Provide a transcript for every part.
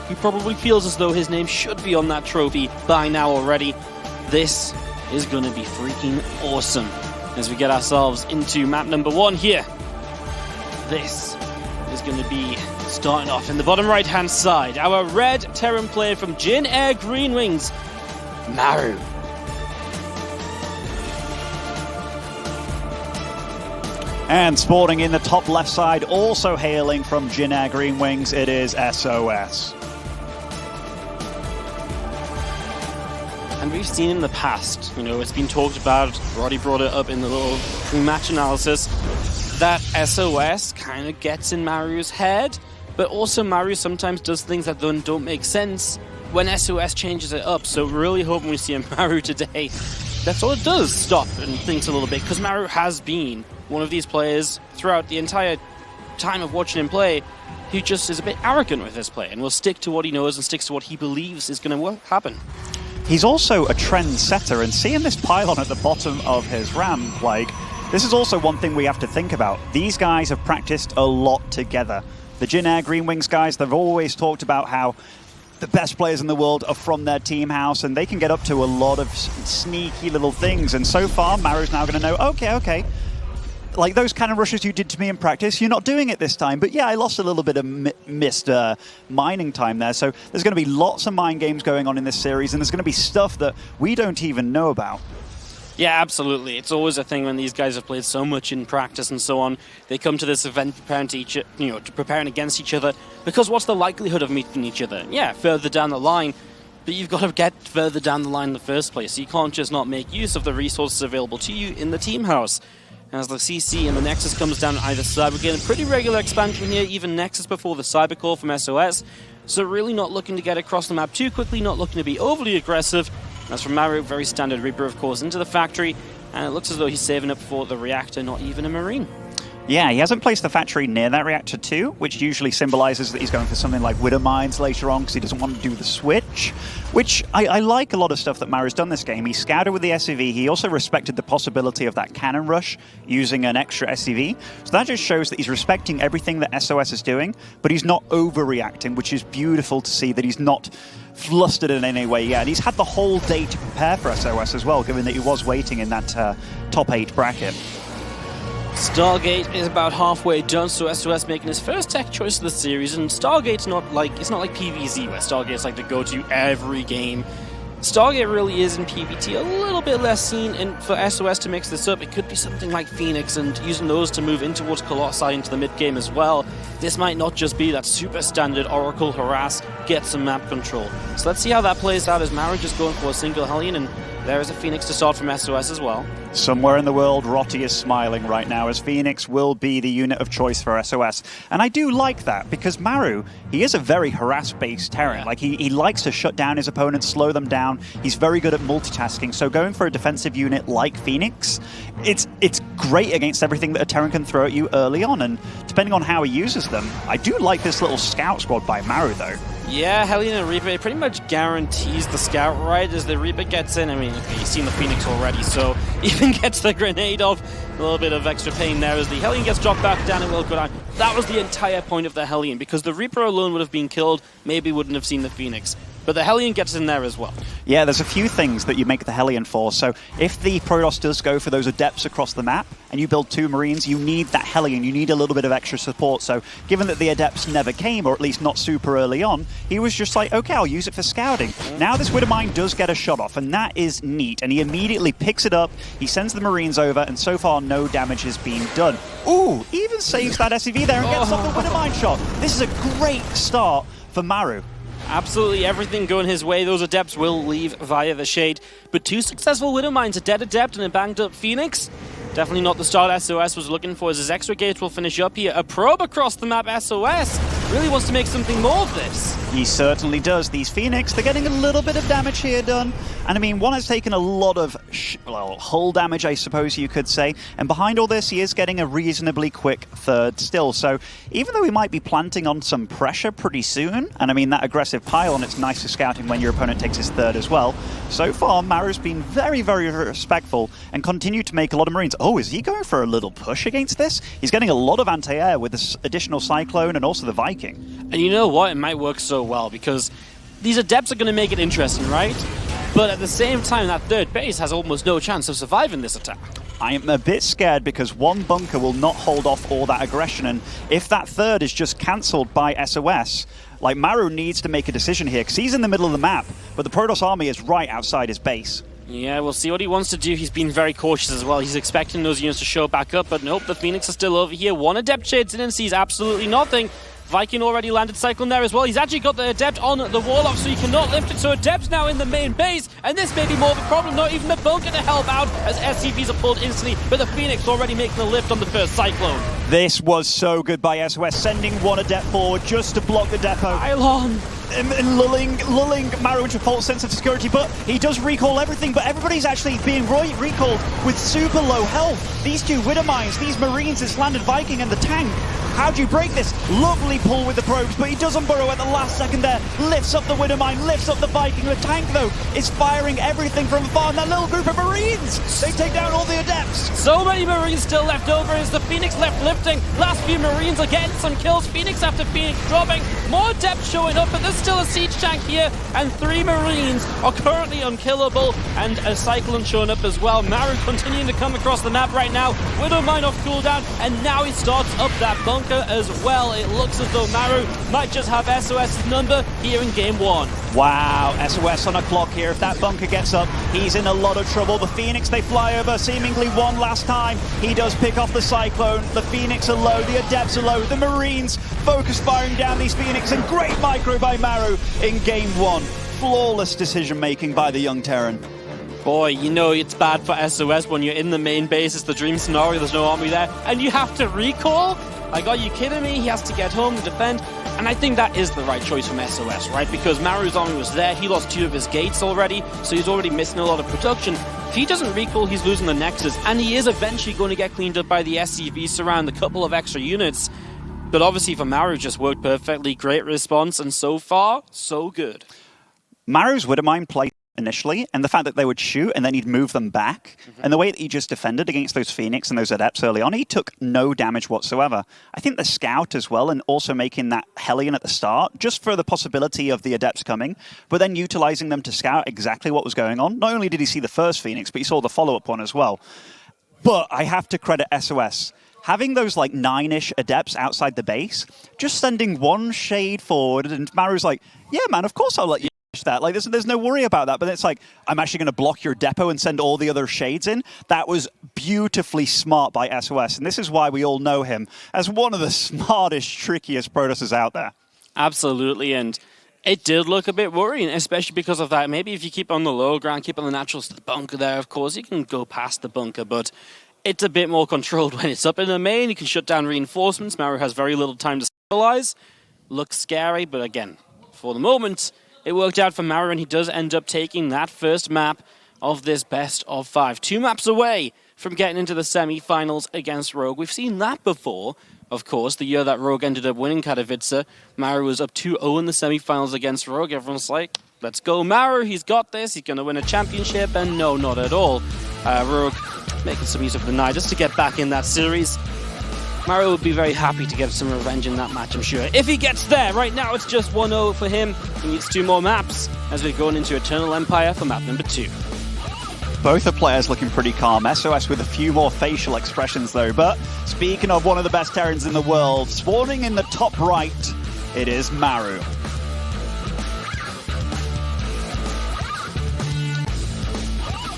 He probably feels as though his name should be on that trophy by now already. This is going to be freaking awesome as we get ourselves into map number 1 here. This is going to be starting off in the bottom right-hand side. Our red Terran player from Jin Air Green Wings, Maru. And spawning in the top left side, also hailing from Jin Air Green Wings, it is sOs. And we've seen in the past, you know, it's been talked about, Roddy brought it up in the little pre-match analysis, that sOs kind of gets in Maru's head, but also Maru sometimes does things that don't make sense when sOs changes it up. So really hoping we see a Maru today that's all it does, stop and thinks a little bit, because Maru has been one of these players throughout the entire time of watching him play who just is a bit arrogant with his play and will stick to what he knows and sticks to what he believes is going to happen. He's also a trend setter, and seeing this pylon at the bottom of his ramp, like, this is also one thing we have to think about. These guys have practiced a lot together. The Jin Air Green Wings guys, they've always talked about how the best players in the world are from their team house, and they can get up to a lot of sneaky little things. And so far, Maru's now going to know, okay, like those cannon rushes you did to me in practice, you're not doing it this time. But yeah, I lost a little bit of missed mining time there. So there's going to be lots of mind games going on in this series, and there's going to be stuff that we don't even know about. Yeah, absolutely. It's always a thing when these guys have played so much in practice and so on. They come to this event preparing against each other, because what's the likelihood of meeting each other? Yeah, further down the line, but you've got to get further down the line in the first place. So you can't just not make use of the resources available to you in the team house. As the CC and the Nexus comes down either side, we're getting a pretty regular expansion here, even Nexus before the Cyber Core from sOs. So really not looking to get across the map too quickly, not looking to be overly aggressive. As for Maru, very standard Reaper, of course, into the factory, and it looks as though he's saving up for the reactor, not even a Marine. Yeah, he hasn't placed the factory near that reactor too, which usually symbolizes that he's going for something like Widow Mines later on because he doesn't want to do the switch, which I like a lot of stuff that Maru's done this game. He scouted with the SCV. He also respected the possibility of that cannon rush using an extra SCV. So that just shows that he's respecting everything that sOs is doing, but he's not overreacting, which is beautiful to see that he's not flustered in any way yet. And he's had the whole day to prepare for sOs as well, given that he was waiting in that top 8 bracket. Stargate is about halfway done, so sOs making his first tech choice of the series, and Stargate's not like PvZ, where Stargate's like the go-to every game. Stargate really is in PvT a little bit less seen, and for sOs to mix this up, it could be something like Phoenix and using those to move in towards Colossi into the mid-game as well. This might not just be that super standard Oracle harass, get some map control. So let's see how that plays out as Maru just going for a single Hellion, and there is a Phoenix to start from sOs as well. Somewhere in the world, Rotty is smiling right now, as Phoenix will be the unit of choice for sOs. And I do like that, because Maru, he is a very harass-based Terran. Yeah. Like, he likes to shut down his opponents, slow them down. He's very good at multitasking, so going for a defensive unit like Phoenix, it's great against everything that a Terran can throw at you early on, and depending on how he uses them, I do like this little scout squad by Maru, though. Yeah, Hellion and Reaper, it pretty much guarantees the scout right as the Reaper gets in. I mean, okay, you've seen the Phoenix already, so even gets the grenade off. A little bit of extra pain there as the Hellion gets dropped back down and will go down. That was the entire point of the Hellion, because the Reaper alone would have been killed, maybe wouldn't have seen the Phoenix. But the Hellion gets in there as well. Yeah, there's a few things that you make the Hellion for. So if the Protoss does go for those adepts across the map, and you build 2 Marines, you need that Hellion. You need a little bit of extra support. So given that the adepts never came, or at least not super early on, he was just like, okay, I'll use it for scouting. Now this Widowmine does get a shot off, and that is neat. And he immediately picks it up, he sends the Marines over, and so far no damage has been done. Ooh, even saves that SCV there and gets off the Widowmine shot. This is a great start for Maru. Absolutely everything going his way. Those adepts will leave via the shade. But 2 successful Widow Mines, a dead adept and a banged up Phoenix. Definitely not the start sOs was looking for as his extra gates will finish up here. A probe across the map. sOs really wants to make something more of this. He certainly does. These Phoenix, they're getting a little bit of damage here done. And I mean, one has taken a lot of, hull damage, I suppose you could say. And behind all this, he is getting a reasonably quick third still. So even though he might be planting on some pressure pretty soon, and I mean, that aggressive pylon, it's nice for scouting when your opponent takes his third as well. So far, Maru's been very, very respectful and continued to make a lot of Marines. Oh, is he going for a little push against this? He's getting a lot of anti-air with this additional Cyclone and also the Viking. Viking. And you know what? It might work so well because these Adepts are going to make it interesting, right? But at the same time, that third base has almost no chance of surviving this attack. I am a bit scared because one bunker will not hold off all that aggression, and if that third is just cancelled by SOS, like Maru needs to make a decision here because he's in the middle of the map, but the Protoss army is right outside his base. Yeah, we'll see what he wants to do. He's been very cautious as well. He's expecting those units to show back up, but nope, the Phoenix are still over here. One Adept shades in and sees absolutely nothing. Viking already landed Cyclone there as well. He's actually got the Adept on the Warlock, so he cannot lift it. So Adept's now in the main base, and this may be more of a problem. Not even the bunker to help out as SCVs are pulled instantly, but the Phoenix already making the lift on the first Cyclone. This was so good by SOS, sending one Adept forward just to block the depot. Pylon! And lulling Maru into a false sense of security, but he does recall everything, but everybody's actually being recalled with super low health. These two Widow Mines, these Marines, this landed Viking and the tank. How do you break this? Lovely pull with the probes, but he doesn't burrow at the last second there. Lifts up the Widow Mine, lifts up the Viking. The tank, though, is firing everything from afar. And that little group of Marines, they take down all the Adepts. So many Marines still left over as the Phoenix left lifting. Last few Marines are getting some kills. Phoenix after Phoenix dropping. More Adepts showing up, but there's still a siege tank here. And 3 Marines are currently unkillable. And a Cyclone showing up as well. Maru continuing to come across the map right now. Widow Mine off cooldown. And now he starts up that bunker as well. It looks as though Maru might just have SOS's number here in game 1. Wow, SOS on a clock here. If that bunker gets up, he's in a lot of trouble. The Phoenix, they fly over seemingly one last time. He does pick off the Cyclone. The Phoenix are low, the Adepts are low. The Marines focus firing down these Phoenix, and great micro by Maru in game 1. Flawless decision making by the young Terran. Boy, you know it's bad for SOS when you're in the main base. It's the dream scenario, there's no army there, and you have to recall? Like, are you kidding me? He has to get home to defend. And I think that is the right choice from SOS, right? Because Maru's army was there. He lost 2 of his gates already, so he's already missing a lot of production. If he doesn't recall, he's losing the Nexus, and he is eventually going to get cleaned up by the SCV surround, a couple of extra units. But obviously for Maru, just worked perfectly. Great response, and so far, so good. Maru's Widowmine play initially, and the fact that they would shoot and then he'd move them back, and the way that he just defended against those Phoenix and those Adepts early on, he took no damage whatsoever. I think the Scout as well, and also making that Hellion at the start, just for the possibility of the Adepts coming, but then utilizing them to scout exactly what was going on. Not only did he see the first Phoenix, but he saw the follow-up one as well. But I have to credit SOS. Having those like 9-ish Adepts outside the base, just sending one shade forward, and Maru's like, yeah man, of course I'll let you that. Like, there's no worry about that, but it's like, I'm actually going to block your depot and send all the other shades in. That was beautifully smart by SOS, and this is why we all know him as one of the smartest, trickiest Protosses out there. Absolutely, and it did look a bit worrying, especially because of that. Maybe if you keep on the low ground, keep on the naturals to the bunker there, of course, you can go past the bunker, but it's a bit more controlled when it's up in the main. You can shut down reinforcements. Maru has very little time to stabilize. Looks scary, but again, for the moment, it worked out for Maru, and he does end up taking that first map of this best of 5. 2 maps away from getting into the semi-finals against Rogue. We've seen that before, of course, the year that Rogue ended up winning Katowice. Maru was up 2-0 in the semi-finals against Rogue. Everyone's like, let's go Maru, he's got this, he's going to win a championship, and no, not at all. Rogue making some use of the night just to get back in that series. Maru would be very happy to get some revenge in that match, I'm sure. If he gets there, right now it's just 1-0 for him. He needs 2 more maps as we're going into Eternal Empire for map number 2. Both the players looking pretty calm. SOS with a few more facial expressions though. But speaking of one of the best Terrans in the world, spawning in the top right, it is Maru.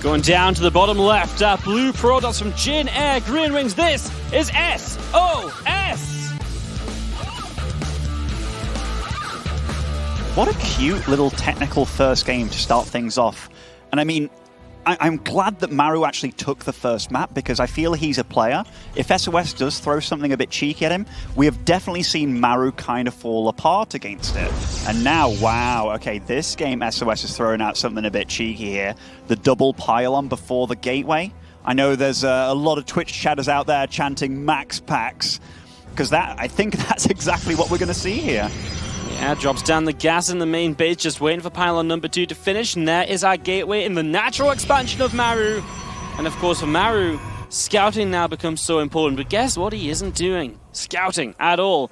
Going down to the bottom left, blue Protoss from Jin Air Green Wings. This is SOS! What a cute little technical first game to start things off. And I mean, I'm glad that Maru actually took the first map because I feel he's a player. If SOS does throw something a bit cheeky at him, we have definitely seen Maru kind of fall apart against it. And now, wow, okay, this game SOS is throwing out something a bit cheeky here. The double pylon before the gateway. I know there's a lot of Twitch chatters out there chanting max packs, because I think that's exactly what we're going to see here. Yeah, drops down the gas in the main base, just waiting for pylon number 2 to finish, and there is our gateway in the natural expansion of Maru. And of course for Maru, scouting now becomes so important, but guess what he isn't doing? Scouting at all.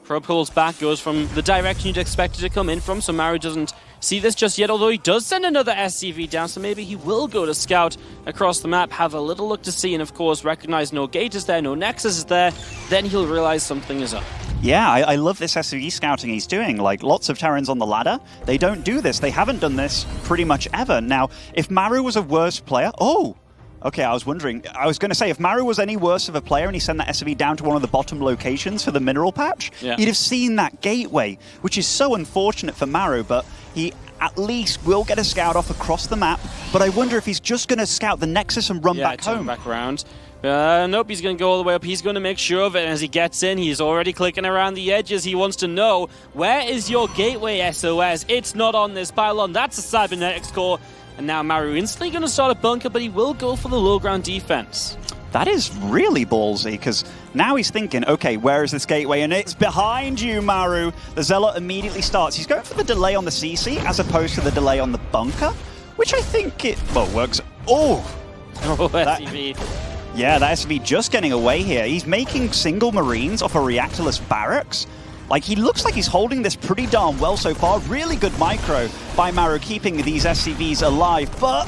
Probe pulls back, goes from the direction you'd expect it to come in from, so Maru doesn't see this just yet, although he does send another SCV down, so maybe he will go to scout across the map, have a little look to see, and of course recognize no gate is there, no nexus is there, then he'll realize something is up. Yeah, I love this SCV scouting he's doing. Like, lots of Terrans on the ladder, they don't do this. They haven't done this pretty much ever. Now, if Maru was a worse player... Oh! Okay, I was wondering. I was going to say, if Maru was any worse of a player and he sent that SCV down to one of the bottom locations for the mineral patch, he'd have seen that gateway, which is so unfortunate for Maru, but he at least will get a scout off across the map. But I wonder if he's just going to scout the nexus and run back home. Back around. Nope, he's going to go all the way up. He's going to make sure of it. And as he gets in, he's already clicking around the edges. He wants to know, where is your gateway, SOS? It's not on this pylon. That's a cybernetics core. And now Maru instantly going to start a bunker, but he will go for the low ground defense. That is really ballsy, because now he's thinking, okay, where is this gateway? And it's behind you, Maru. The Zealot immediately starts. He's going for the delay on the CC as opposed to the delay on the bunker, which I think works. Oh! SCV. Yeah, that SCV just getting away here. He's making single Marines off a reactorless barracks. Like, he looks like he's holding this pretty darn well so far. Really good micro by Maru, keeping these SCVs alive, but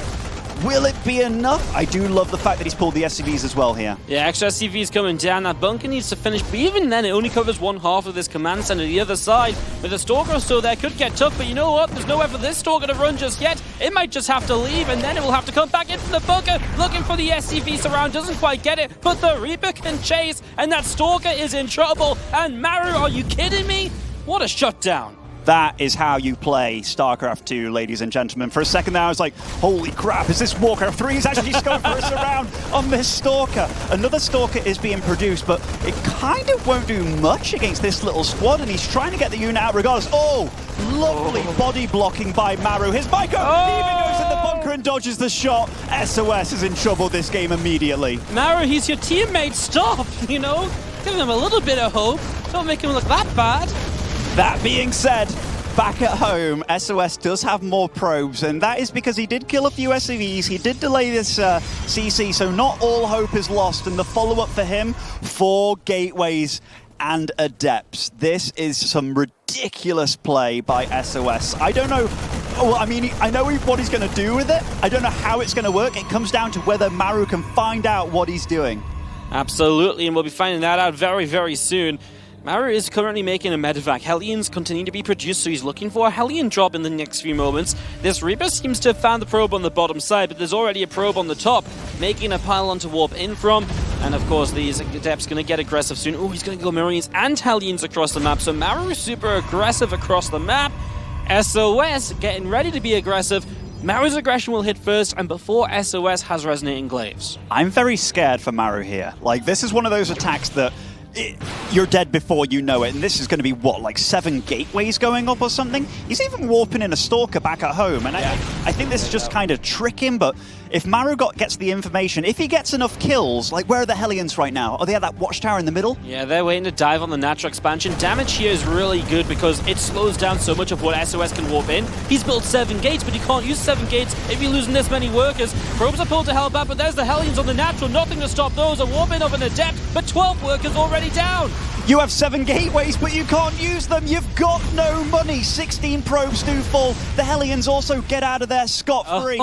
will it be enough? I do love the fact that he's pulled the SCVs as well here. Yeah, extra SCVs coming down. That bunker needs to finish, but even then, it only covers one half of this command center. The other side, with the Stalker still there, could get tough, but you know what? There's nowhere for this Stalker to run just yet. It might just have to leave, and then it will have to come back into the bunker, looking for the SCV surround. Doesn't quite get it, but the Reaper can chase, and that Stalker is in trouble. And Maru, are you kidding me? What a shutdown. That is how you play StarCraft 2, ladies and gentlemen. For a second there, I was like, holy crap, is this Warcraft 3? He's actually going for a surround on this Stalker. Another Stalker is being produced, but it kind of won't do much against this little squad, and he's trying to get the unit out regardless. Oh, lovely body blocking by Maru. His Myco, he even goes in the bunker and dodges the shot. SOS is in trouble this game immediately. Maru, he's your teammate. Stop, you know? Give him a little bit of hope. Don't make him look that bad. That being said, back at home, SOS does have more probes, and that is because he did kill a few SCVs, he did delay this CC, so not all hope is lost, and the follow-up for him, 4 gateways and adepts. This is some ridiculous play by SOS. I don't know, well, I mean, I know what he's going to do with it, I don't know how it's going to work. It comes down to whether Maru can find out what he's doing. Absolutely, and we'll be finding that out very, very soon. Maru is currently making a medevac. Hellions continue to be produced, so he's looking for a Hellion drop in the next few moments. This Reaper seems to have found the probe on the bottom side, but there's already a probe on the top, making a pylon to warp in from. And of course, these Adepts going to get aggressive soon. Oh, he's going to go Marines and Hellions across the map. So Maru is super aggressive across the map. SOS getting ready to be aggressive. Maru's aggression will hit first, and before SOS has resonating glaives. I'm very scared for Maru here. Like, this is one of those attacks that you're dead before you know it, and this is going to be, what, like 7 gateways going up or something? He's even warping in a Stalker back at home, and I think this is just kind of tricking, but if Maru gets the information, if he gets enough kills, like, where are the Hellions right now? Are they at that watchtower in the middle? Yeah, they're waiting to dive on the natural expansion. Damage here is really good because it slows down so much of what SOS can warp in. He's built 7 gates, but he can't use 7 gates if you're losing this many workers. Probes are pulled to help out, but there's the Hellions on the natural. Nothing to stop those. A warp in of an Adept, but 12 workers already down. You have 7 gateways, but you can't use them. You've got no money. 16 probes do fall. The Hellions also get out of there scot-free.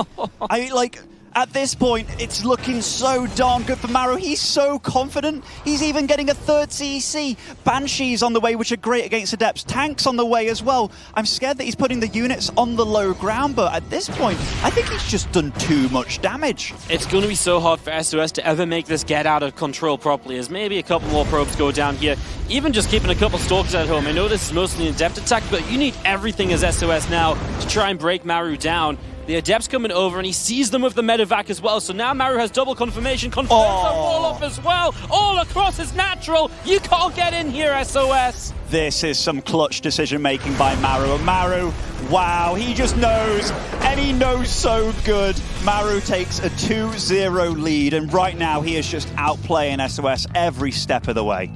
At this point, it's looking so darn good for Maru. He's so confident. He's even getting a 3rd CEC. Banshees on the way, which are great against Adepts. Tanks on the way as well. I'm scared that he's putting the units on the low ground, but at this point, I think he's just done too much damage. It's going to be so hard for SOS to ever make this get out of control properly, as maybe a couple more probes go down here. Even just keeping a couple Stalkers at home. I know this is mostly an Adept attack, but you need everything as SOS now to try and break Maru down. The Adept's coming over, and he sees them with the medevac as well, so now Maru has double confirmation, confirms the wall off as well, all across his natural. You can't get in here, SOS. This is some clutch decision-making by Maru. And Maru, wow, he just knows, and he knows so good. Maru takes a 2-0 lead, and right now he is just outplaying SOS every step of the way.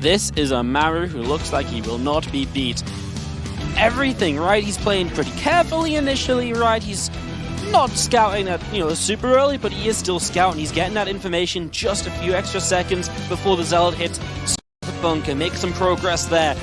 This is a Maru who looks like he will not be beat. Everything, right? He's playing pretty carefully initially, right? He's not scouting at, super early, but he is still scouting. He's getting that information just a few extra seconds before the Zealot hits. So the bunker, make some progress there.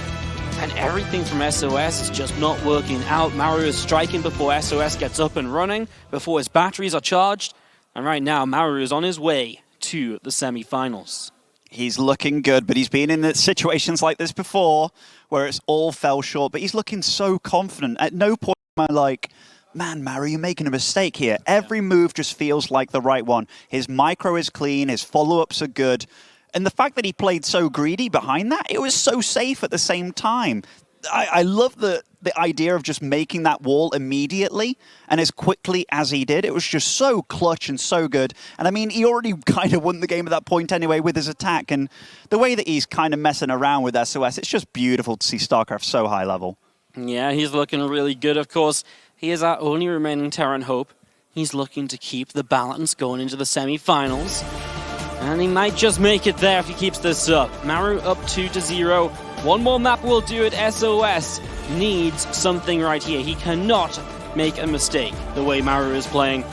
And everything from sOs is just not working out. Maru is striking before sOs gets up and running, before his batteries are charged. And right now, Maru is on his way to the semi-finals. He's looking good, but he's been in situations like this before where it's all fell short, but he's looking so confident. At no point am I like, man, Maru, you're making a mistake here. Every move just feels like the right one. His micro is clean, his follow-ups are good. And the fact that he played so greedy behind that, it was so safe at the same time. I love the idea of just making that wall immediately and as quickly as he did. It was just so clutch and so good. And I mean, he already kind of won the game at that point anyway with his attack. And the way that he's kind of messing around with sOs, it's just beautiful to see Starcraft so high level. Yeah, he's looking really good, of course. He is our only remaining Terran hope. He's looking to keep the balance going into the semi-finals. And he might just make it there if he keeps this up. Maru up 2-0. One more map will do it. sOs needs something right here. He cannot make a mistake the way Maru is playing.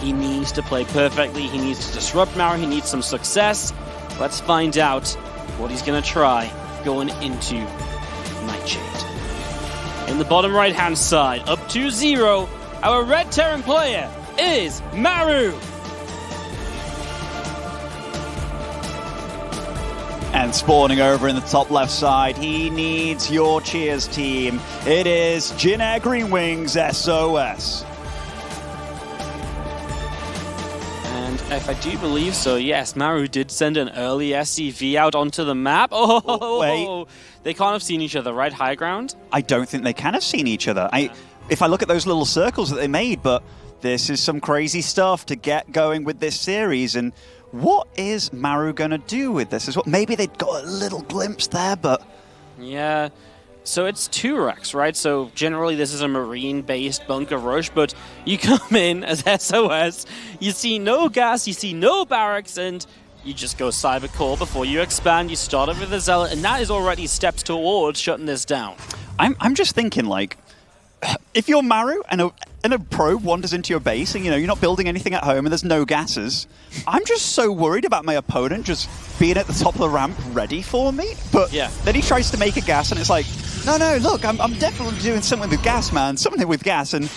He needs to play perfectly. He needs to disrupt Maru. He needs some success. Let's find out what he's going to try going into Nightshade. In the bottom right-hand side, up 2-0, our red Terran player is Maru. And spawning over in the top left side, he needs your cheers, team. It is Jin Air Green Wings SOS. And if I do believe so, yes, Maru did send an early SCV out onto the map. Oh, wait. They can't have seen each other, right? High ground? I don't think they can have seen each other. If I look at those little circles that they made, but this is some crazy stuff to get going with this series. And what is Maru going to do with this as well? Maybe they got a little glimpse there, but... Yeah, so it's 2 wrecks, right? So generally this is a marine-based bunker rush, but you come in as sOs, you see no gas, you see no barracks, and you just go cyber core before you expand. You start off with a zealot, and that is already steps towards shutting this down. I'm just thinking, like, if you're Maru and a probe wanders into your base and, you know, you're not building anything at home and there's no gases, I'm just so worried about my opponent just being at the top of the ramp ready for me. But yeah, then he tries to make a gas and it's like, no, look, I'm definitely doing something with gas, man, something with gas. And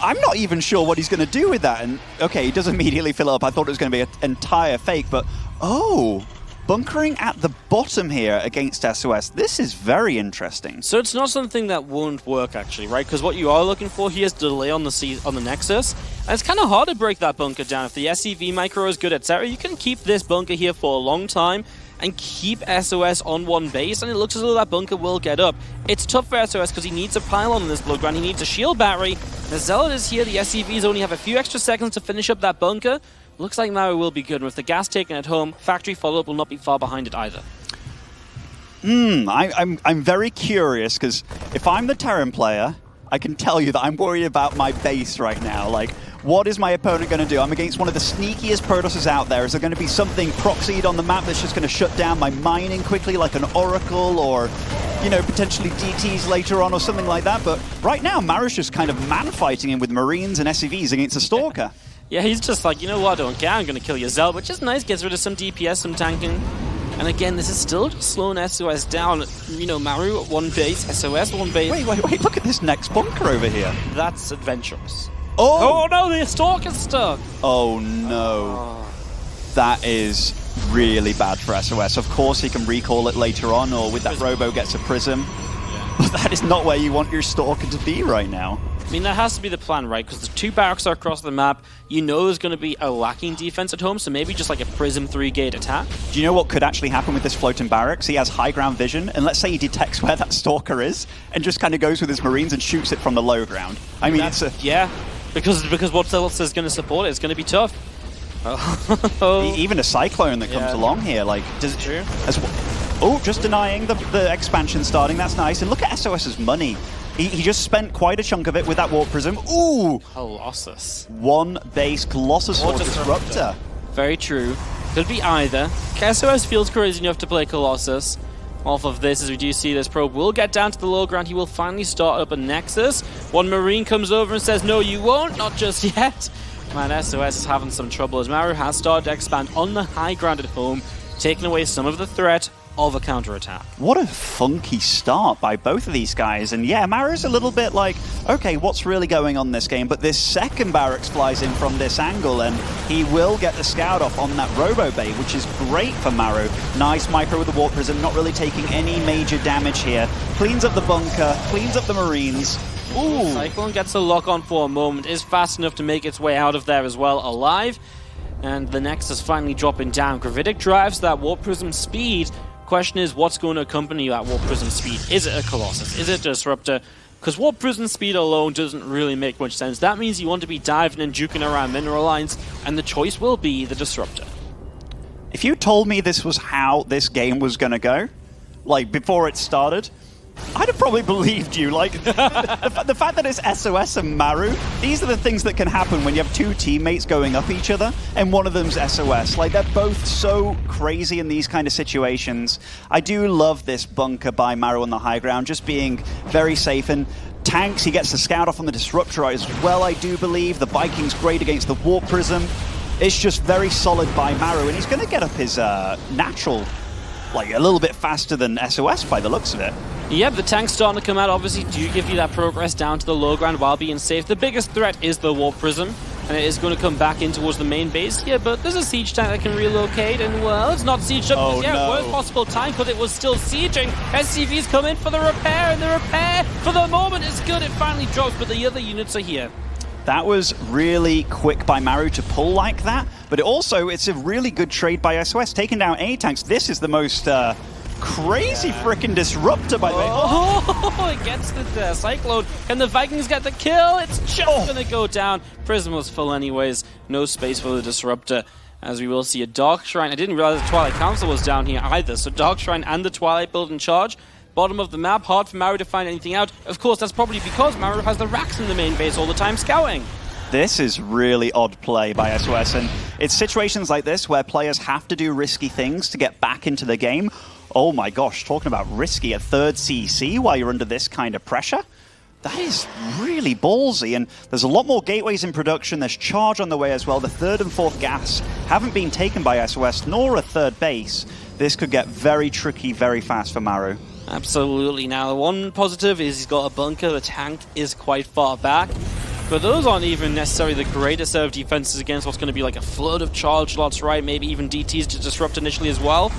I'm not even sure what he's going to do with that. And, okay, he does immediately fill up. I thought it was going to be an entire fake, but, oh... bunkering at the bottom here against sOs. This is very interesting. So it's not something that won't work, actually, right? Because what you are looking for here is delay on the Nexus. And it's kind of hard to break that bunker down. If the SCV micro is good, etc., you can keep this bunker here for a long time and keep sOs on one base, and it looks as though that bunker will get up. It's tough for sOs because he needs a pylon in this blood ground. He needs a shield battery. The Zealot is here. The SCVs only have a few extra seconds to finish up that bunker. Looks like Maru will be good, and with the gas taken at home, factory follow-up will not be far behind it either. I'm very curious, because if I'm the Terran player, I can tell you that I'm worried about my base right now. Like, what is my opponent going to do? I'm against one of the sneakiest Protosses out there. Is there going to be something proxied on the map that's just going to shut down my mining quickly, like an Oracle, or, you know, potentially DTs later on or something like that? But right now, Maru's just kind of man-fighting him with Marines and SCVs against a Stalker. Yeah, he's just like, you know what, I don't care, I'm going to kill your Zealot, which is nice, gets rid of some DPS, some tanking. And again, this is still just slowing sOs down. You know, Maru at one base, sOs one base. Wait, look at this next bunker over here. That's adventurous. Oh! Oh no, the Stalker's stuck! Oh no. That is really bad for sOs. Of course he can recall it later on, or with that Robo gets a Prism. Yeah. But that is not where you want your Stalker to be right now. I mean, that has to be the plan, right? Because the 2 barracks are across the map. You know there's going to be a lacking defense at home, so maybe just like a Prism 3-gate attack. Do you know what could actually happen with this floating barracks? He has high ground vision, and let's say he detects where that Stalker is, and just kind of goes with his Marines and shoots it from the low ground. I mean, it's a... Yeah, because what else is going to support it? It's going to be tough. Even a Cyclone that comes along here, like... True. Oh, just denying the expansion starting. That's nice. And look at sOs's money. He just spent quite a chunk of it with that Warp Prism. Ooh! Colossus. One base Colossus or Disruptor. Very true. Could be either. sOs feels crazy enough to play Colossus. Off of this, as we do see, this probe will get down to the low ground. He will finally start up a Nexus. One Marine comes over and says, no, you won't. Not just yet. Man, sOs is having some trouble as Maru has started to expand on the high ground at home, taking away some of the threat of a counterattack. What a funky start by both of these guys. And yeah, Maru's a little bit like, okay, what's really going on in this game? But this second barracks flies in from this angle, and he will get the scout off on that Robo Bay, which is great for Maru. Nice micro with the Warp Prism, not really taking any major damage here. Cleans up the bunker, cleans up the Marines. Ooh. Cyclone gets a lock on for a moment, is fast enough to make its way out of there as well, alive. And the Nexus finally dropping down. Gravitic drives that Warp Prism speed. Question is, what's going to accompany that Warp Prism speed? Is it a Colossus? Is it a Disruptor? Because Warp Prism speed alone doesn't really make much sense. That means you want to be diving and juking around mineral lines, and the choice will be the Disruptor. If you told me this was how this game was going to go, like before it started, I'd have probably believed you. Like, the fact that it's SOS and Maru, these are the things that can happen when you have two teammates going up each other, and one of them's SOS. Like, they're both so crazy in these kind of situations. I do love this bunker by Maru on the high ground, just being very safe. And tanks, he gets the scout off on the Disruptor as well, I do believe. The Viking's great against the Warp Prism. It's just very solid by Maru, and he's going to get up his natural, like, a little bit faster than SOS by the looks of it. Yep, the tanks starting to come out obviously do give you that progress down to the low ground while being safe. The biggest threat is the Warp Prism, and it is going to come back in towards the main base here, but there's a siege tank that can relocate, and well, it's not sieged up just yet. No. Worst possible time, because it was still sieging. SCVs come in for the repair, and the repair for the moment is good. It finally drops, but the other units are here. That was really quick by Maru to pull like that, but it's a really good trade by SOS, taking down A tanks. This is the most crazy freaking Disruptor, by the way. Oh, it gets the Cyclone. Can the Vikings get the kill? It's just going to go down. Prism was full anyways. No space for the Disruptor, as we will see a Dark Shrine. I didn't realize the Twilight Council was down here either, so Dark Shrine and the Twilight build in charge. Bottom of the map, hard for Maru to find anything out. Of course, that's probably because Maru has the racks in the main base all the time scouting. This is really odd play by SOS, and it's situations like this where players have to do risky things to get back into the game. Oh my gosh, talking about risky, a third CC while you're under this kind of pressure? That is really ballsy, and there's a lot more gateways in production. There's charge on the way as well. The third and fourth gas haven't been taken by SOS, nor a third base. This could get very tricky very fast for Maru. Absolutely. Now, the one positive is he's got a bunker. The tank is quite far back. But those aren't even necessarily the greatest set of defenses against what's going to be like a flood of charge slots, right? Maybe even DTs to disrupt initially as well.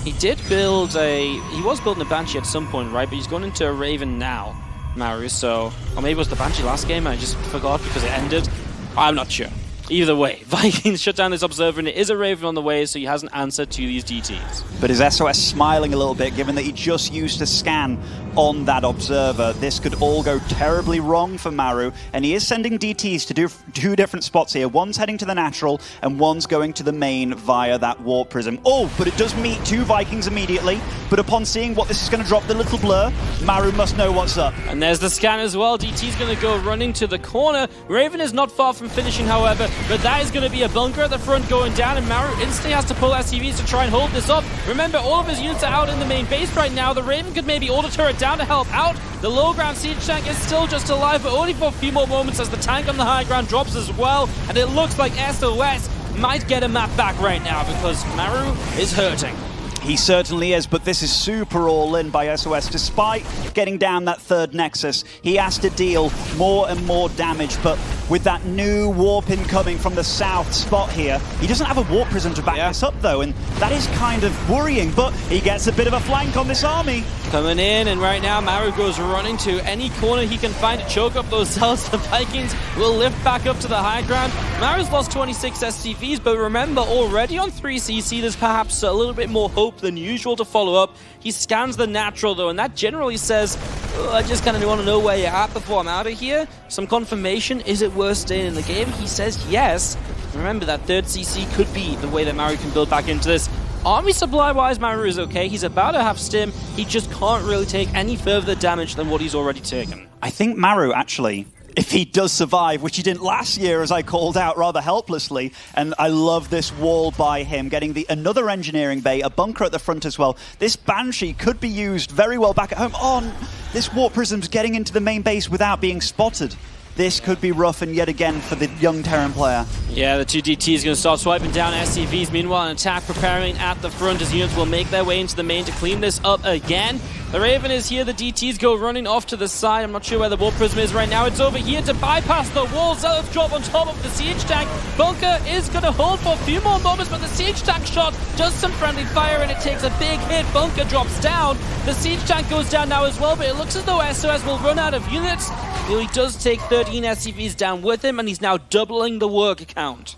He was building a Banshee at some point, right? But he's going into a Raven now, Maru. So, or maybe it was the Banshee last game and I just forgot because it ended. I'm not sure. Either way, Vikings shut down this Observer, and it is a Raven on the way, so he hasn't answered to these DTs. But is SOS smiling a little bit, given that he just used a scan on that Observer? This could all go terribly wrong for Maru, and he is sending DTs to do two different spots here. One's heading to the natural, and one's going to the main via that Warp Prism. Oh, but it does meet two Vikings immediately, but upon seeing what this is going to drop, the little blur, Maru must know what's up. And there's the scan as well. DT's going to go running to the corner. Raven is not far from finishing, however, but that is going to be a bunker at the front going down, and Maru instantly has to pull SCVs to try and hold this up. Remember, all of his units are out in the main base right now. The Raven could maybe order turret down to help out. The low ground siege tank is still just alive, but only for a few more moments as the tank on the high ground drops as well. And it looks like SOS might get a map back right now because Maru is hurting. He certainly is, but this is super all-in by SOS. Despite getting down that third Nexus, he has to deal more and more damage, but with that new warp incoming from the south spot here, he doesn't have a Warp Prism to back this up, though, and that is kind of worrying, but he gets a bit of a flank on this army. Coming in, and right now Maru goes running to any corner he can find to choke up those cells. The Vikings will lift back up to the high ground. Maru's lost 26 SCVs, but remember, already on 3CC, there's perhaps a little bit more hope than usual to follow up. He scans the natural, though, and that generally says, oh, I just kind of want to know where you're at before I'm out of here. Some confirmation, is it worth staying in the game? He says yes. Remember, that third CC could be the way that Maru can build back into this. Army supply-wise, Maru is okay. He's about to have stim. He just can't really take any further damage than what he's already taken. I think Maru, actually, if he does survive, which he didn't last year, as I called out rather helplessly, and I love this wall by him, getting another engineering bay, a bunker at the front as well. This Banshee could be used very well back at home. Oh, this Warp Prism's getting into the main base without being spotted. this could be rough and yet again for the young Terran player. Yeah, the two DTs going to start swiping down SCVs. Meanwhile, an attack preparing at the front as units will make their way into the main to clean this up again. The Raven is here. The DTs go running off to the side. I'm not sure where the Warp Prism is right now. It's over here to bypass the wall. Zealots drop on top of the Siege Tank. Bunker is going to hold for a few more moments, but the Siege Tank shot does some friendly fire and it takes a big hit. Bunker drops down. The Siege Tank goes down now as well, but it looks as though SOS will run out of units. He does take 13 SCVs down with him, and he's now doubling the work count.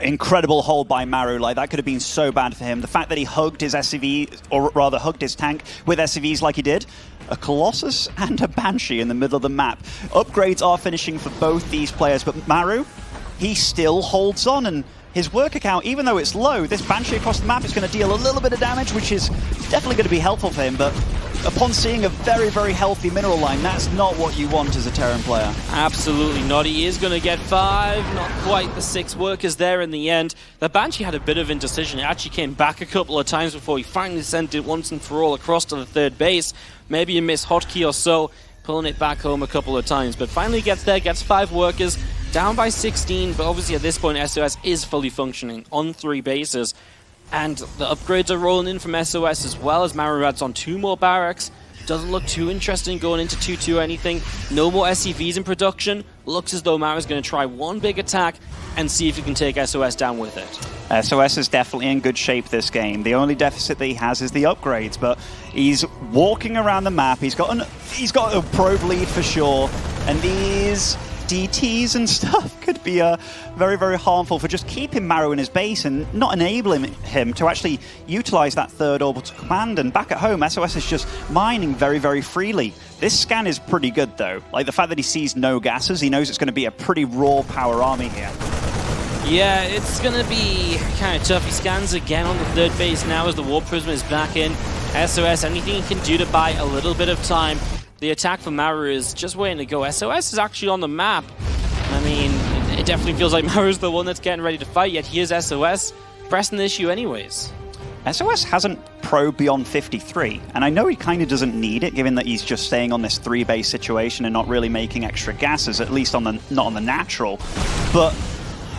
Incredible hold by Maru. Like, that could have been so bad for him. The fact that he hugged his SCV, or rather hugged his tank with SCVs like he did. A Colossus and a Banshee in the middle of the map. Upgrades are finishing for both these players, but Maru, he still holds on, and his work account, even though it's low, this Banshee across the map is going to deal a little bit of damage, which is definitely going to be helpful for him, but upon seeing a very, very healthy mineral line, that's not what you want as a Terran player. Absolutely not. He is going to get 5, not quite the 6 workers there in the end. The Banshee had a bit of indecision. It actually came back a couple of times before he finally sent it once and for all across to the third base. Maybe a miss hotkey or so, pulling it back home a couple of times, but finally gets there, gets 5 workers, down by 16, but obviously at this point SOS is fully functioning on 3 bases. And the upgrades are rolling in from SOS as well as Maru adds on 2 more barracks. Doesn't look too interesting going into 2-2 or anything. No more SCVs in production. Looks as though Maru's going to try one big attack and see if he can take SOS down with it. SOS is definitely in good shape this game. The only deficit that he has is the upgrades, but he's walking around the map. He's got a probe lead for sure, and these DTs and stuff could be very, very harmful for just keeping Maru in his base and not enabling him to actually utilize that third orbital command. And back at home, SOS is just mining very, very freely. This scan is pretty good, though. Like, the fact that he sees no gases, he knows it's going to be a pretty raw power army here. Yeah, it's going to be kind of tough. He scans again on the third base now as the Warp Prism is back in. SOS, anything he can do to buy a little bit of time. The attack for Maru is just waiting to go. SOS is actually on the map. I mean, it definitely feels like Maru's the one that's getting ready to fight, yet here's SOS pressing the issue anyways. SOS hasn't probed beyond 53, and I know he kind of doesn't need it, given that he's just staying on this 3-base situation and not really making extra gases, at least on not on the natural. But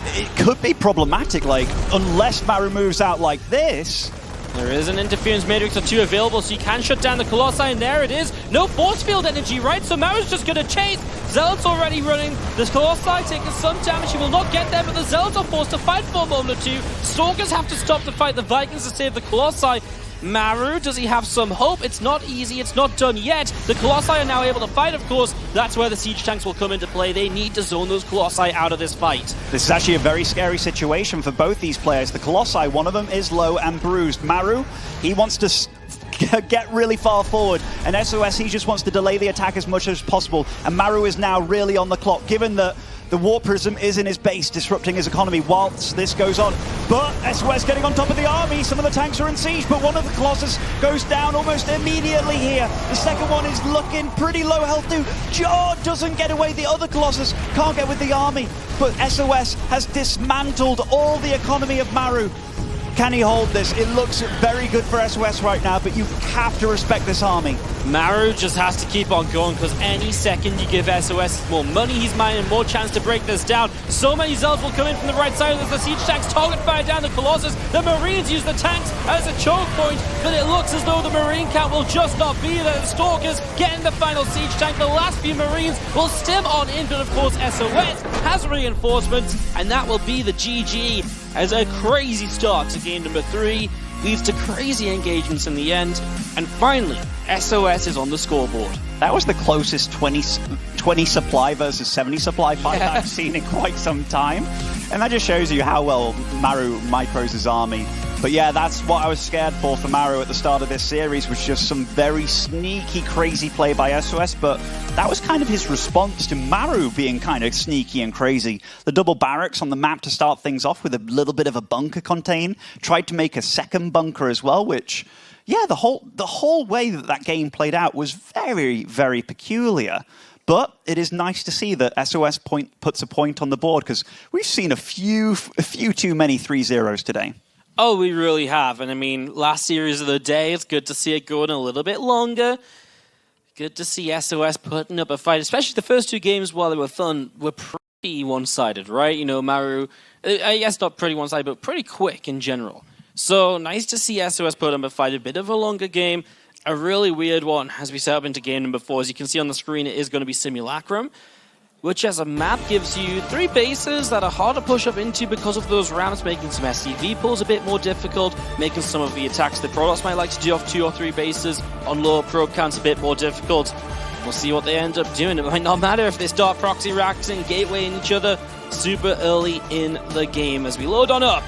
it could be problematic, like, unless Maru moves out like this. There is an interference matrix or 2 available, so you can shut down the Colossi, and there it is. No force field energy, right? So Maru's just going to chase. Zealots already running. The Colossi taking some damage. He will not get there, but the Zealots are forced to fight for a moment or 2. Stalkers have to stop to fight the Vikings to save the Colossi. Maru, does he have some hope? It's not easy, it's not done yet. The Colossi are now able to fight, of course. That's where the siege tanks will come into play. They need to zone those Colossi out of this fight. This is actually a very scary situation for both these players. The Colossi, one of them is low and bruised. Maru, he wants to get really far forward, and SOS, he just wants to delay the attack as much as possible, and Maru is now really on the clock, given that the Warp Prism is in his base, disrupting his economy whilst this goes on. But SOS getting on top of the army. Some of the tanks are in siege, but one of the Colossus goes down almost immediately here. The second one is looking pretty low health too. Jaw doesn't get away. The other Colossus can't get with the army. But SOS has dismantled all the economy of Maru. Can he hold this? It looks very good for SOS right now, but you have to respect this army. Maru just has to keep on going, because any second you give SOS more money he's mining, more chance to break this down. So many Zealots will come in from the right side as the siege tanks target fire down the Colossus. The Marines use the tanks as a choke point, but it looks as though the Marine count will just not be there. The Stalkers getting the final siege tank. The last few Marines will stem on in, but of course SOS has reinforcements, and that will be the GG as a crazy start to game number 3 leads to crazy engagements in the end, and finally SOS is on the scoreboard. That was the closest 20 supply versus 70 supply fight I've seen in quite some time, and that just shows you how well Maru micros his army. But yeah, that's what I was scared for Maru at the start of this series, was just some very sneaky, crazy play by SOS, but that was kind of his response to Maru being kind of sneaky and crazy. The double barracks on the map to start things off with a little bit of a bunker contain, tried to make a second bunker as well, which, yeah, the whole way that game played out was very, very peculiar. But it is nice to see that SOS puts a point on the board, because we've seen a few too many 3-0s today. Oh, we really have. And I mean, last series of the day, it's good to see it going a little bit longer. Good to see sOs putting up a fight, especially the first two games, while they were fun, were pretty one-sided, right? You know, Maru, I guess not pretty one-sided, but pretty quick in general. So nice to see sOs put up a fight, a bit of a longer game, a really weird one as we set up into game number 4. As you can see on the screen, it is going to be Simulacrum, which as a map gives you 3 bases that are hard to push up into because of those ramps, making some SCV pulls a bit more difficult, making some of the attacks that Protoss might like to do off 2 or 3 bases on lower probe counts a bit more difficult. We'll see what they end up doing. It might not matter if they start proxy racking, gatewaying each other super early in the game. As we load on up,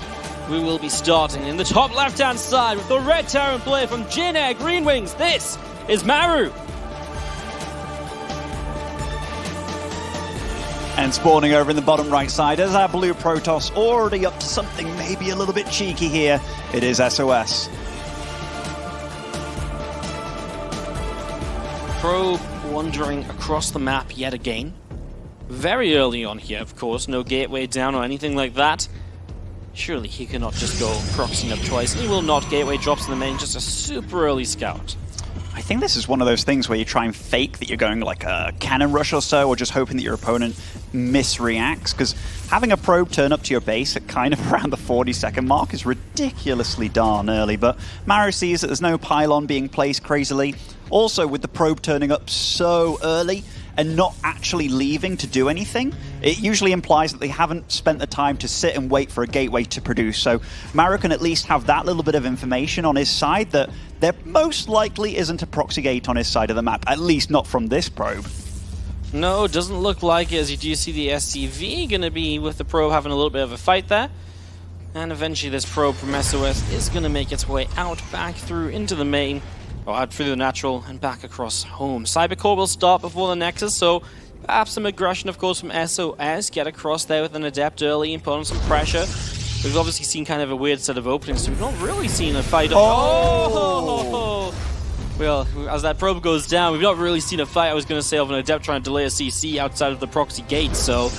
we will be starting in the top left-hand side with the Red Terran player from Jin Air Green Wings. This is Maru. And spawning over in the bottom right side is our blue Protoss, already up to something maybe a little bit cheeky here. It is sOs. Probe wandering across the map yet again. Very early on here, of course, no gateway down or anything like that. Surely he cannot just go proxying up twice. He will not. Gateway drops in the main, just a super early scout. I think this is one of those things where you try and fake that you're going like a cannon rush or so, or just hoping that your opponent misreacts, because having a probe turn up to your base at kind of around the 40-second mark is ridiculously darn early, but Maru sees that there's no pylon being placed crazily. Also, with the probe turning up so early and not actually leaving to do anything, it usually implies that they haven't spent the time to sit and wait for a gateway to produce. So Maru can at least have that little bit of information on his side that there most likely isn't a proxy gate on his side of the map, at least not from this probe. No, doesn't look like it, as you do see the SCV going to be with the probe having a little bit of a fight there. And eventually this probe from sOs is going to make its way out, back through into the main, or out through the natural and back across home. Cybercore will start before the Nexus, so perhaps some aggression, of course, from sOs. Get across there with an Adept early and put on some pressure. We've obviously seen kind of a weird set of openings, so we've not really seen a fight. Oh! Well, as that probe goes down, we've not really seen a fight, I was going to say, of an Adept trying to delay a CC outside of the proxy gate, so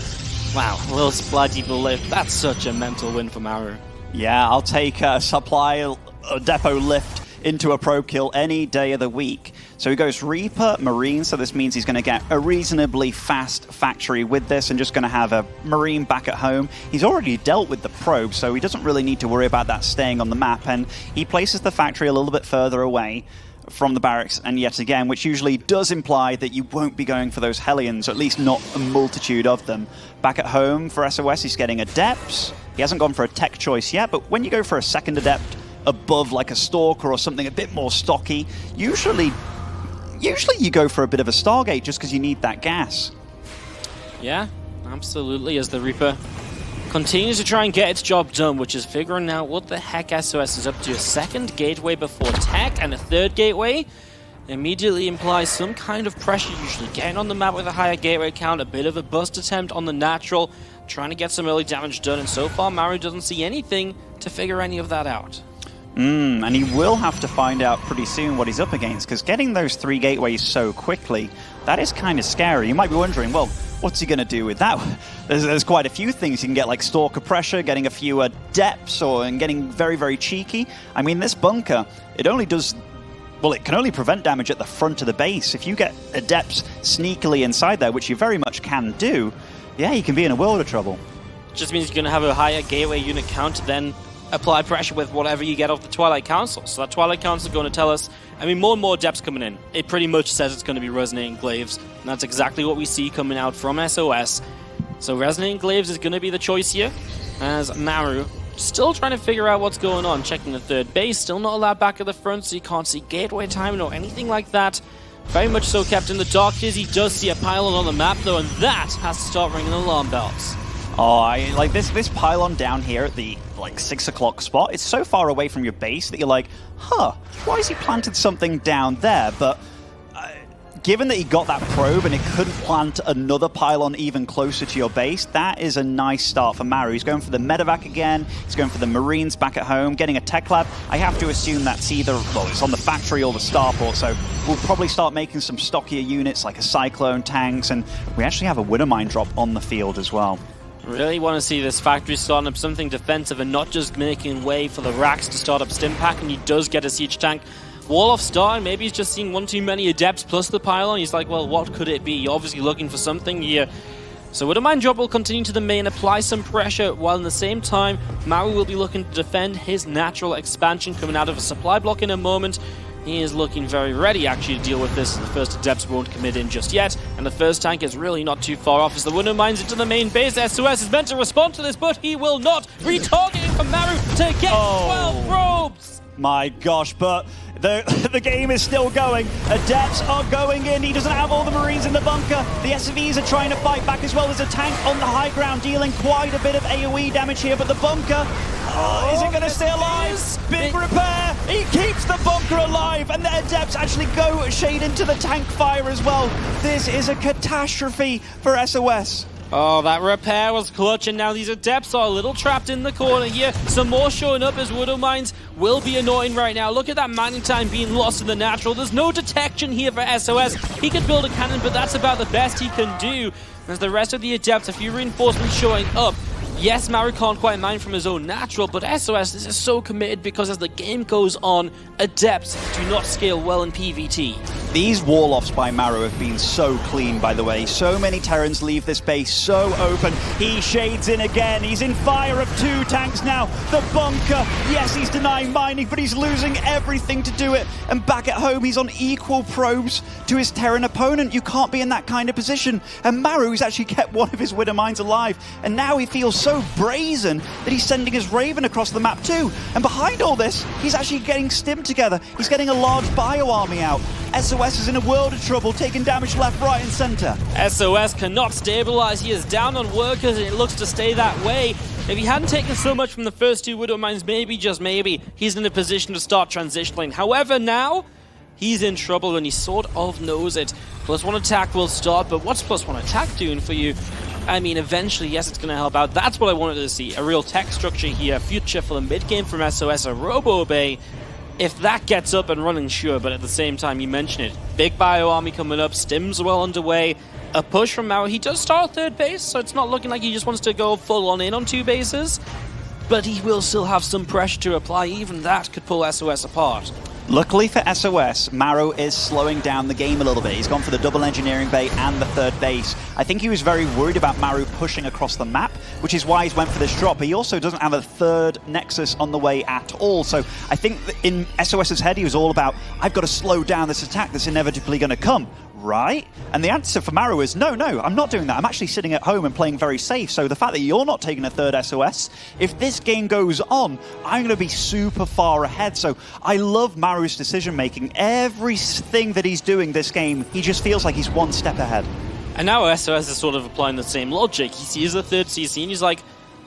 wow, a little supply depot lift. That's such a mental win for Maru. Yeah, I'll take a supply depot lift into a probe kill any day of the week. So he goes Reaper, Marine, so this means he's going to get a reasonably fast factory with this and just going to have a Marine back at home. He's already dealt with the probe, so he doesn't really need to worry about that staying on the map, and he places the factory a little bit further away from the barracks, and yet again, which usually does imply that you won't be going for those Hellions, or at least not a multitude of them. Back at home for sOs, he's getting Adepts. He hasn't gone for a tech choice yet, but when you go for a second Adept above like a Stalker or something a bit more stocky, usually you go for a bit of a Stargate just because you need that gas. Yeah, absolutely, as the Reaper continues to try and get its job done, which is figuring out what the heck sOs is up to. A second gateway before tech and a third gateway immediately implies some kind of pressure, usually getting on the map with a higher gateway count, a bit of a bust attempt on the natural, trying to get some early damage done, and so far Maru doesn't see anything to figure any of that out. And he will have to find out pretty soon what he's up against, because getting those 3 gateways so quickly, that is kind of scary. You might be wondering, well, what's he going to do with that? There's quite a few things. You can get like Stalker pressure, getting a few Adepts, and getting very, very cheeky. I mean, this bunker, it only does... Well, it can only prevent damage at the front of the base. If you get Adepts sneakily inside there, which you very much can do, yeah, you can be in a world of trouble. Just means you're going to have a higher gateway unit count, then apply pressure with whatever you get off the Twilight Council. So that Twilight Council is going to tell us, I mean, more and more Adepts coming in. It pretty much says it's going to be Resonating Glaives, and that's exactly what we see coming out from sOs. So Resonating Glaives is going to be the choice here, as Maru still trying to figure out what's going on. Checking the third base, still not allowed back at the front, so you can't see gateway timing or anything like that. Very much so kept in the dark. He does see a pylon on the map, though, and that has to start ringing alarm bells. Oh, I like this pylon down here at the like 6 o'clock spot. It's so far away from your base that you're like, huh, why has he planted something down there? But given that he got that probe and it couldn't plant another pylon even closer to your base, that is a nice start for Maru. He's going for the medevac again. He's going for the Marines back at home, getting a tech lab. I have to assume that's either, well, it's on the factory or the starport, so we'll probably start making some stockier units like a Cyclone tanks, and we actually have a Winter Mine drop on the field as well. Really want to see this factory starting up something defensive and not just making way for the racks to start up Stimpack, and he does get a siege tank wall off starting. Maybe he's just seeing one too many adepts plus the pylon. He's like, well, what could it be? You're obviously looking for something here. So Widowmine Drop will continue to the main, apply some pressure, while in the same time, Maru will be looking to defend his natural expansion coming out of a supply block in a moment. He is looking very ready, actually, to deal with this. The first adepts won't commit in just yet, and the first tank is really not too far off as the Widowmines into the main base. sOs is meant to respond to this, but he will not. Retargeting from Maru to get 12 probes! My gosh, but the game is still going. Adepts are going in. He doesn't have all the Marines in the bunker. The SVs are trying to fight back as well. There's a tank on the high ground dealing quite a bit of AoE damage here, but the bunker, is it going to stay alive? Big repair. He keeps the bunker alive, and the Adepts actually go shade into the tank fire as well. This is a catastrophe for sOs. Oh, that repair was clutch, and now these Adepts are a little trapped in the corner here. Some more showing up as Widowmines will be annoying right now. Look at that mining time being lost in the natural. There's no detection here for sOs. He could build a cannon, but that's about the best he can do. As the rest of the Adepts, a few reinforcements showing up. Yes, Maru can't quite mine from his own natural, but sOs, this is so committed because as the game goes on, Adepts do not scale well in PvT. These wall-offs by Maru have been so clean, by the way. So many Terrans leave this base so open. He shades in again. He's in fire of 2 tanks now. The bunker, yes, he's denying mining, but he's losing everything to do it. And back at home, he's on equal probes to his Terran opponent. You can't be in that kind of position. And Maru's actually kept one of his Widowmines alive. And now he feels so brazen that he's sending his Raven across the map too. And behind all this, he's actually getting stimmed together. He's getting a large bio army out. sOs is in a world of trouble, taking damage left, right, and center. sOs cannot stabilize. He is down on workers, and it looks to stay that way. If he hadn't taken so much from the first 2 Widowmines, maybe, just maybe, he's in a position to start transitioning. However, now, he's in trouble, and he sort of knows it. +1 attack will start, but what's +1 attack doing for you? I mean, eventually, yes, it's going to help out. That's what I wanted to see. A real tech structure here, a future for the mid-game from sOs, a Robo-Bay. If that gets up and running, sure, but at the same time, you mention it. Big bio army coming up, stims well underway, a push from Maru. He does start 3rd base, so it's not looking like he just wants to go full on in on 2 bases, but he will still have some pressure to apply. Even that could pull sOs apart. Luckily for sOs, Maru is slowing down the game a little bit. He's gone for the double engineering bay and the 3rd base. I think he was very worried about Maru pushing across the map, which is why he's went for this drop. He also doesn't have a 3rd Nexus on the way at all. So I think that in sOs's head, he was all about, I've got to slow down this attack that's inevitably going to come. Right? And the answer for Maru is, no, I'm not doing that. I'm actually sitting at home and playing very safe. So the fact that you're not taking a 3rd sOs, if this game goes on, I'm going to be super far ahead. So I love Maru's decision-making. Everything that he's doing this game, he just feels like he's 1 step ahead. And now sOs is sort of applying the same logic. He sees the 3rd CC and he's like,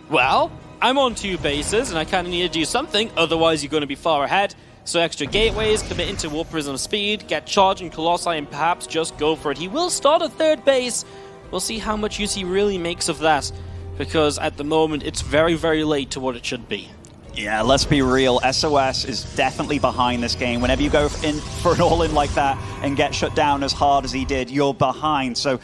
well, I'm on 2 bases and I kind of need to do something, otherwise you're going to be far ahead. So extra gateways, commit into Warp Prism speed, get charging Colossi, and perhaps just go for it. He will start a 3rd base. We'll see how much use he really makes of that, because at the moment it's very, very late to what it should be. Yeah, let's be real. sOs is definitely behind this game. Whenever you go in for an all-in like that and get shut down as hard as he did, you're behind. So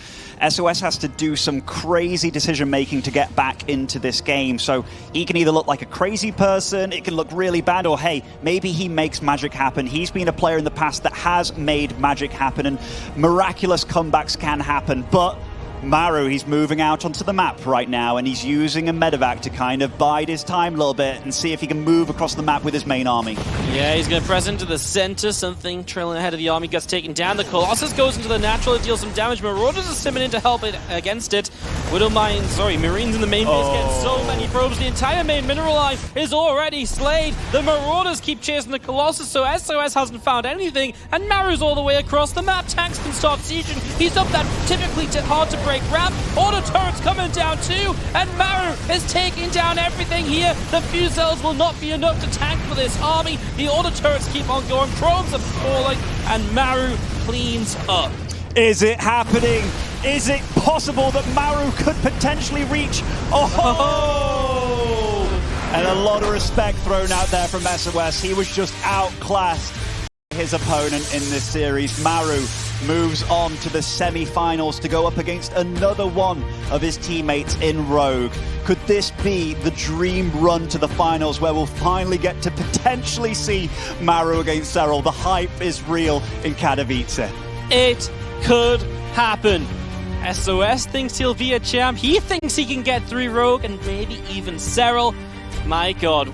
sOs has to do some crazy decision-making to get back into this game. So he can either look like a crazy person, it can look really bad, or hey, maybe he makes magic happen. He's been a player in the past that has made magic happen, and miraculous comebacks can happen, but Maru, he's moving out onto the map right now, and he's using a medevac to kind of bide his time a little bit and see if he can move across the map with his main army. Yeah, he's going to press into the center. Something trailing ahead of the army gets taken down. The Colossus goes into the natural to deal some damage. Marauders are simming in to help it against it. Marines in the main base get so many probes. The entire main mineral line is already slayed. The Marauders keep chasing the Colossus, so sOs hasn't found anything, and Maru's all the way across the map. Tanks can start sieging. He's up that typically hard to break ramp. Auto turrets coming down too, and Maru is taking down everything here. The fusels will not be enough to tank for this army. The auto turrets keep on going, probes are falling, and Maru cleans up. Is it happening? Is it possible that Maru could potentially reach? Oh! And a lot of respect thrown out there from sOs. He was just outclassed his opponent in this series. Maru moves on to the semi-finals to go up against another one of his teammates in Rogue. Could this be the dream run to the finals where we'll finally get to potentially see Maru against Cyril? The hype is real in Katowice. It could happen. SOS thinks he'll be a champ. He thinks he can get through Rogue and maybe even Cyril. My God.